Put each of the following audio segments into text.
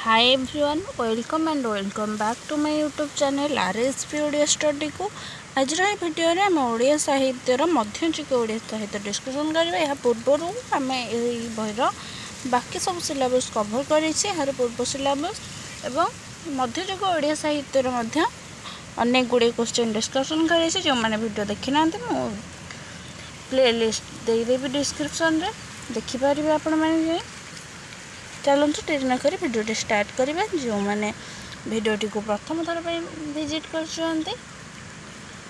Hi everyone, welcome and welcome back to my YouTube channel RSP Odia study को। आज video रे हम ओडिया साहित्यर मध्ययुगीन ओडिया साहित्य डिस्कसन करबा। या पूर्व आम बहीर बाकी सब सिलेबस कवर करें। यार पूर्व सिलेबस एवं मध्ययुग ओडिया साहित्यर अनेक गुड़े क्वेश्चन डिस्कसन करें। जो मैंने वीडियो देखी ना प्ले लिस्ट देदेवी डिस्क्रिप्शन रे देखिपारे आपण मैंने। चलते डेरी न कर भिडियो स्टार्ट करिबा। जो मैंने भिडियोटी को प्रथम थर पर विजिट करछन्ते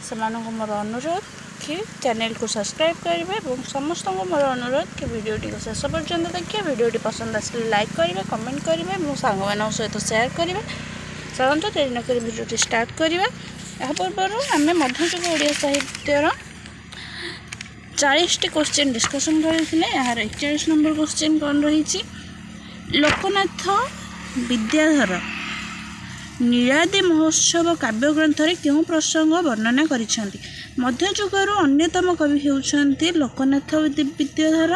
सेमानक मोर अनुरोध कि चैनल को सब्सक्राइब करेंगे और समस्त मोर अनुरोध कि भिडियोटी को शेष पर्यंत देखिए। भिडियोटी पसंद आसले लाइक करेंगे, कमेंट करेंगे, मो सांग मान सहित शेयर करेंगे। चलते डेरी न कर भिडियोटी स्टार्ट करिबा। या पूर्व आम मध्ययुग ओडिया साहित्यर 40 क्वेश्चन डिस्कसन करथिले। यार 41 नंबर क्वेश्चन कौन रही? लोकनाथ विद्याधर नीलाद्रि महोत्सव काव्य ग्रंथ क्यों प्रसंग वर्णना करिसेंती? मध्ययुगर अन्यतम कवि हेउछंती लोकनाथ विद्याधर।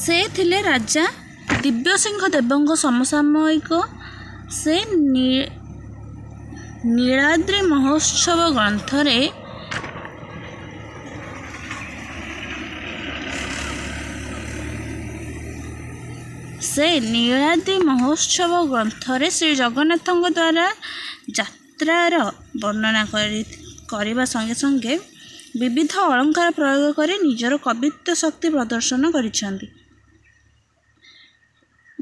से थिले राजा दिव्यसिंह देवଙ୍କ समसामयिक। से नीलाद्रि महोत्सव ग्रंथ नीलाद्रि महोत्सव ग्रंथ श्री जगन्नाथ द्वारा यात्रार वर्णना करने संगे संगे विविध अलंकार प्रयोग कर निजर कवित्व शक्ति प्रदर्शन करिसेंती।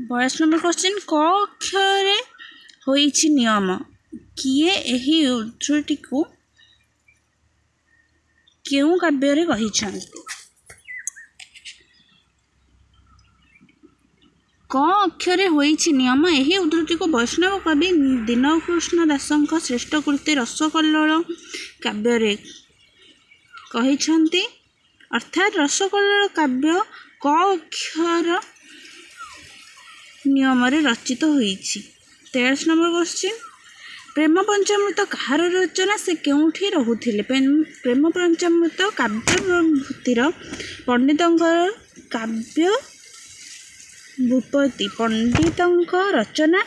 22 नंबर क्वेश्चन क अक्षर होइछि नियम? किए एही उद्धृति को केउ काव्य रे कहिसेंती? क अक्षर होइछि नियम एही उद्धृति को वैष्णव कवि दीनकृष्ण दासଙ୍କ श्रेष्ठ कृति रसकल्लोल काव्य रे कहिसेंती। अर्थात रसकल्लोल काव्य क अक्षर नियम रे रचित होइछि। 23 नंबर क्वेश्चन प्रेम पंचामृत कहार रचना? से केउठी रहुथिले? प्रेम पंचामृत काव्यभूतिर पंडितंकर काव्य भूपति पंडितंक रचना।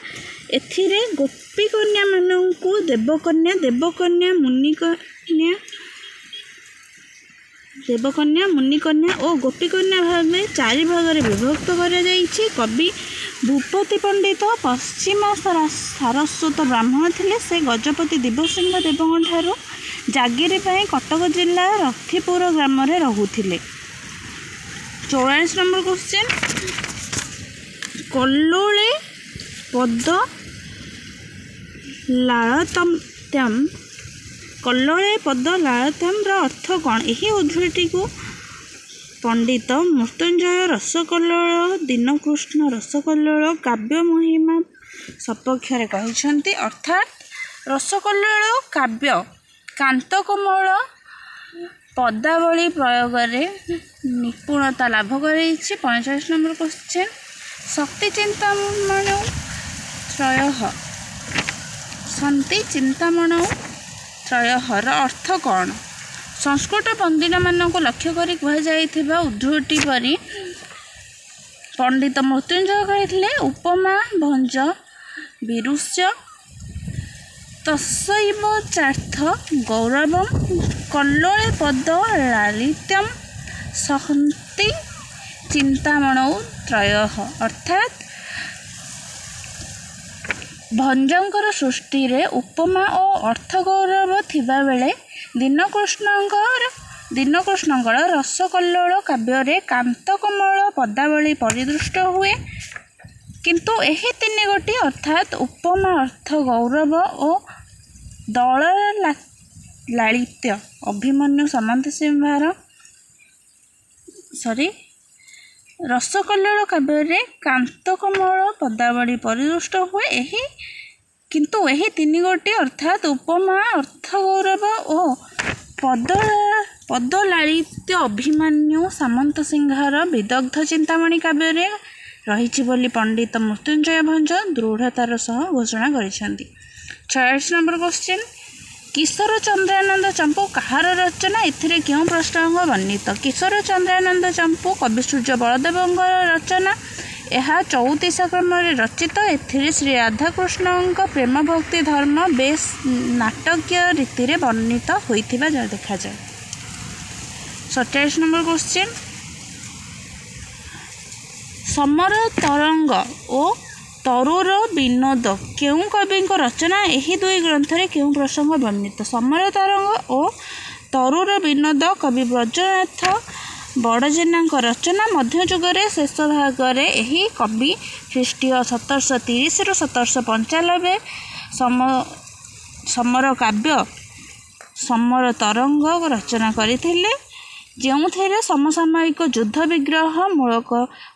एथिरे गोपी कन्या मानंकु देवकन्या मुनिकन्या और गोपीकन्या भावे 4 भाग रे विभक्त करा जाइछि। कवि भूपति पंडित पश्चिम सारस्वत ब्राह्मण थिले। से गजपति दिव्यसिंह देवଙ୍କ ठारू जागिरी पाई कटक जिला रथिपुर ग्राम रे रहुथिले। 44 नंबर क्वेश्चन कल्लोले पद लालत्यम कल्लोले पद लालत्यम अर्थ कौन? यही उद्धृति को पंडित मृत्युंजय रसकल्लोल दीनकृष्ण रसकल्लोल काव्य महिमा सपक्ष कहिसेंती। अर्थात रसकल्लोल काव्य कांतकोमल पदावली प्रयोग रे निपुणता लाभ करेछि। 45 नंबर क्वेश्चन शक्ति चिंतामण त्रयहर अर्थ कौन? संस्कृत पंडित मानक लक्ष्य करी कहुवा उद्धृति परी पंडित मृत्युंजय कही उपमा भंज विरुष्य तस्सैव चार्थ गौरवम कल्लोले पद लालित्यम शक्ति चिंतामणौ त्रयः। अर्थात भंजंकर सृष्टि रे उपमा और अर्थ गौरव थिबा बेले दीनकृष्णंकर रसकल्लोल काव्य रे कांतकोमल पदावली परिदृष्ट हुए। किंतु एही 3 गोटी अर्थात उपमा अर्थ गौरव और दल लालित्य अभिमन्यु सामंत सिंहार रसकल्लोल काव्य रे कांतकोमल पदावली परिदृष्ट हुए। किंतु एही 3 गोटी अर्थात उपमा अर्थ गौरव और पदलालित्य अभिमन्यु सामंत सिंहार विदग्ध चिंतामणि काव्य रे रही बोली पंडित मृत्युंजय भंज दृढ़तार सह घोषणा करिसेंती। 46 नंबर क्वेश्चन किशोर चंद्रानंद चंपू कहार रचना? एथिरे क्यों प्रसंग वर्णित? किशोर चंद्रानंद चंपू कवि सूर्य बलदेव रचना। यह 34 क्रम रचित। एथिरे श्री राधाकृष्ण प्रेम भक्ति धर्म बेस नाटकीय रीति रे वर्णित होइथिबा देखा जाए। 27 नंबर क्वेश्चन, समर तरंग और तरुर विनोद केउं कवि रचना? यही दुई ग्रंथ रे केउं प्रसंग वर्णित? समर तरंग और तरुर विनोद कवि ब्रजनाथ बड़जेना रचना। मध्ययुगर शेष भागरे यही कवि ख्रीष्टीय 1730 रु 1795 समर काव्य समर तरंग रचना करथिले, ଯେଉଁଥିରେ समसामयिक युद्ध विग्रह मूलक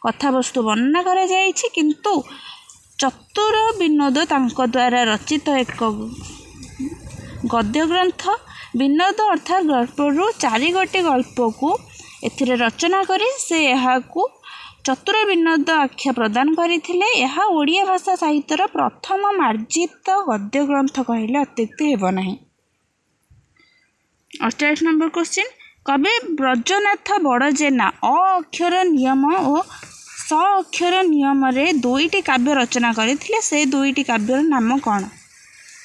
कथावस्तु वर्णना करा जायछि, किंतु चतुर विनोद तांको द्वारा रचित एक गद्य ग्रंथ। विनोद अर्थात गल्परू 4 गोटी गल्प को एथिरे रचना करी से यहाकू चतुर विनोद आख्या प्रदान करथिले। यह ओडिया भाषा साहित्यर प्रथम मार्जित गद्य ग्रंथ कहले अत्युक्ति हेब नाही। 28 नंबर क्वेश्चन, कवि ब्रजनाथ बड़जेना अ अक्षर नियम और स अक्षर नियम रे दुईटी काव्य रचना करथिले, से दुईटी काव्यर नाम कौन?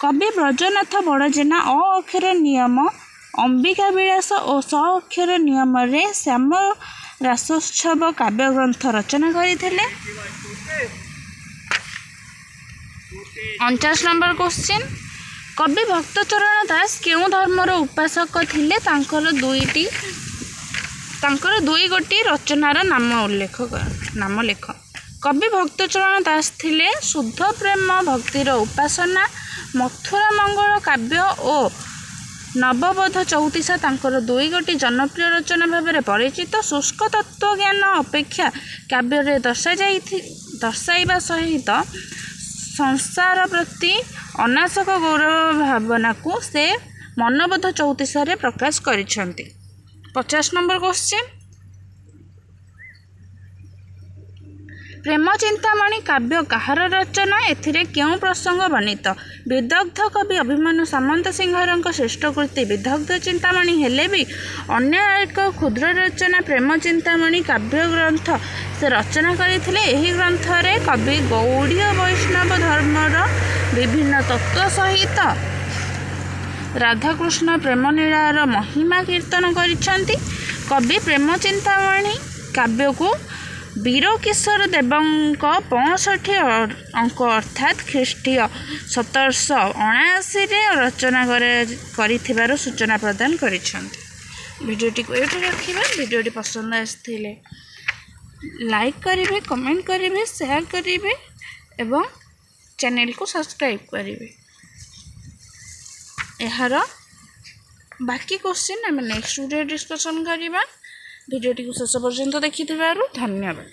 कवि ब्रजनाथ बड़जेना अ अक्षर नियम अंबिका विलास और स अक्षर नियम रे श्याम रासोत्सव काव्य ग्रंथ रचना करथिले। 49 नंबर क्वेश्चन, कवि भक्तचरण दास केउं धर्मर उपासक थिले? तांकर दुई गोटी रचनार नाम लेख। कवि भक्तचरण दास थिले शुद्ध प्रेम भक्तिर उपासना, मथुरा मंगल काव्य और नवबोध 34 तांकर दुई गोटी जनप्रिय रचना भाव में परिचित। शुष्क तत्व ज्ञान अपेक्षा काव्य दर्शाइबा सहित संसार प्रति अनाशक गौरव भावना को से मनबोध 34 रे प्रकाश करिसेंती। 50 नंबर क्वेश्चन, प्रेम चिंतामणि काव्य कहार रचना? एथिरे केउं प्रसंग वर्णित? विदग्ध कवि अभिमन्यु सामंत सिंहरଙ୍କ श्रेष्ठ कृति विदग्ध चिंतामणि हेले भी अन्य एक क्षुद्र रचना प्रेम चिंतामणि काव्य ग्रंथ से रचना करथिले। एही ग्रंथ रे कवि गौड़ीय वैष्णव धर्मर विभिन्न तत्व सहित राधाकृष्ण प्रेम लीलार महिमा कीर्तन करिसेंती। कवि प्रेम चिंतामणि काव्य को वीरकिशोर देवଙ୍କ 65 अंक अर्थात ख्रीष्टीय 1779 रे रचना करिथिबार सूचना प्रदान करिसेंती। वीडियोटी को एठी रखिबा। वीडियोटी पसंद आस्थिले लाइक करिवे, कमेंट करिवे, शेयर करिवे एवं चैनल को सब्सक्राइब करिवे। यार बाकी क्वेश्चन आम नेक्स्ट वीडियो डिस्कशन करिबा। वीडियोटी को शेष पर्यंत देखिथिबारु धन्यवाद।